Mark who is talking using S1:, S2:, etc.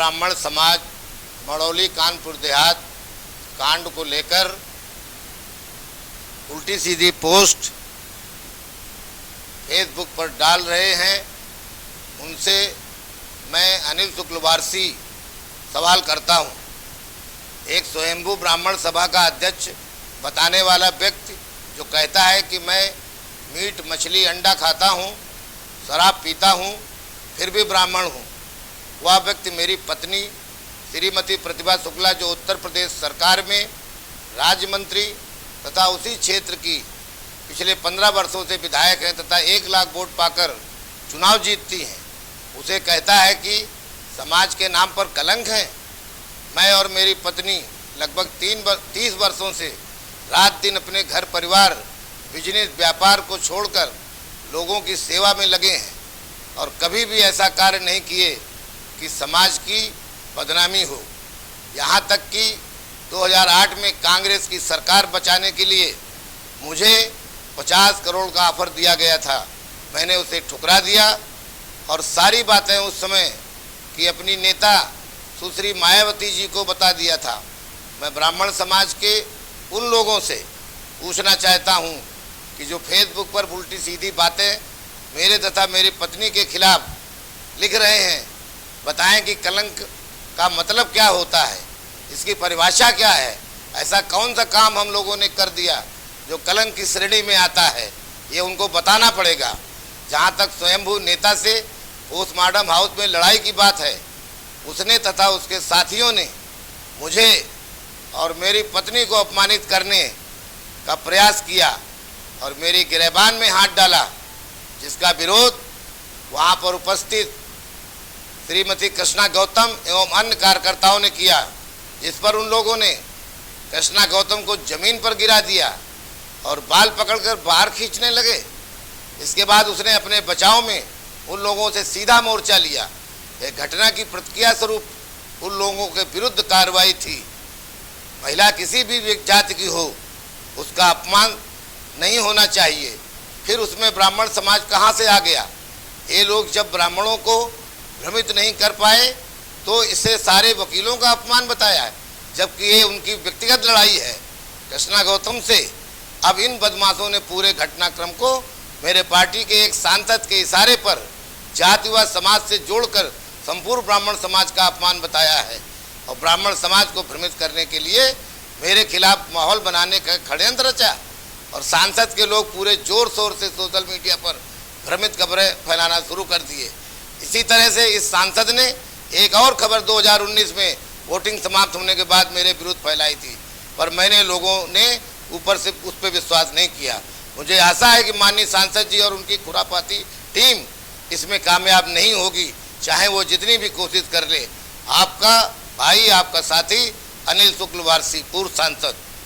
S1: ब्राह्मण समाज मड़ौली कानपुर देहात कांड को लेकर उल्टी सीधी पोस्ट फेसबुक पर डाल रहे हैं, उनसे मैं अनिल शुक्लवारसी सवाल करता हूं। एक स्वयंभू ब्राह्मण सभा का अध्यक्ष बताने वाला व्यक्ति जो कहता है कि मैं मीट मछली अंडा खाता हूं, शराब पीता हूं, फिर भी ब्राह्मण हूं, वह व्यक्ति मेरी पत्नी श्रीमती प्रतिभा शुक्ला जो उत्तर प्रदेश सरकार में राज्य मंत्री तथा उसी क्षेत्र की पिछले 15 वर्षों से विधायक हैं तथा 1 लाख वोट पाकर चुनाव जीतती हैं, उसे कहता है कि समाज के नाम पर कलंक है। मैं और मेरी पत्नी लगभग 30 वर्षों से रात दिन अपने घर परिवार बिजनेस व्यापार को छोड़कर लोगों की सेवा में लगे हैं और कभी भी ऐसा कार्य नहीं किए कि समाज की बदनामी हो। यहाँ तक कि 2008 में कांग्रेस की सरकार बचाने के लिए मुझे 50 करोड़ का ऑफर दिया गया था, मैंने उसे ठुकरा दिया और सारी बातें उस समय की अपनी नेता सुश्री मायावती जी को बता दिया था। मैं ब्राह्मण समाज के उन लोगों से पूछना चाहता हूं कि जो फेसबुक पर उल्टी सीधी बातें मेरे तथा मेरी पत्नी के खिलाफ लिख रहे हैं, बताएं कि कलंक का मतलब क्या होता है, इसकी परिभाषा क्या है, ऐसा कौन सा काम हम लोगों ने कर दिया जो कलंक की श्रेणी में आता है, ये उनको बताना पड़ेगा। जहाँ तक स्वयंभू नेता से पोस्टमार्टम हाउस में लड़ाई की बात है, उसने तथा उसके साथियों ने मुझे और मेरी पत्नी को अपमानित करने का प्रयास किया और मेरी गिरबान में हाथ डाला, जिसका विरोध वहाँ पर उपस्थित श्रीमती कृष्णा गौतम एवं अन्य कार्यकर्ताओं ने किया, जिस पर उन लोगों ने कृष्णा गौतम को जमीन पर गिरा दिया और बाल पकड़कर बाहर खींचने लगे। इसके बाद उसने अपने बचाव में उन लोगों से सीधा मोर्चा लिया। एक घटना की प्रतिक्रिया स्वरूप उन लोगों के विरुद्ध कार्रवाई थी। महिला किसी भी जाति की हो, उसका अपमान नहीं होना चाहिए। फिर उसमें ब्राह्मण समाज कहाँ से आ गया? ये लोग जब ब्राह्मणों को भ्रमित नहीं कर पाए तो इसे सारे वकीलों का अपमान बताया है, जबकि ये उनकी व्यक्तिगत लड़ाई है कृष्णा गौतम से। अब इन बदमाशों ने पूरे घटनाक्रम को मेरे पार्टी के एक सांसद के इशारे पर जाति व समाज से जोड़कर संपूर्ण ब्राह्मण समाज का अपमान बताया है और ब्राह्मण समाज को भ्रमित करने के लिए मेरे खिलाफ माहौल बनाने का षड्यंत्र रचा और सांसद के लोग पूरे जोर शोर से सोशल मीडिया पर भ्रमित खबरें फैलाना शुरू कर दिए। इसी तरह से इस सांसद ने एक और खबर 2019 में वोटिंग समाप्त होने के बाद मेरे विरुद्ध फैलाई थी, पर मैंने लोगों ने ऊपर से उस पर विश्वास नहीं किया। मुझे आशा है कि माननीय सांसद जी और उनकी खुरापाती टीम इसमें कामयाब नहीं होगी, चाहे वो जितनी भी कोशिश कर ले। आपका भाई, आपका साथी अनिल शुक्लवारसी, पूर्व सांसद।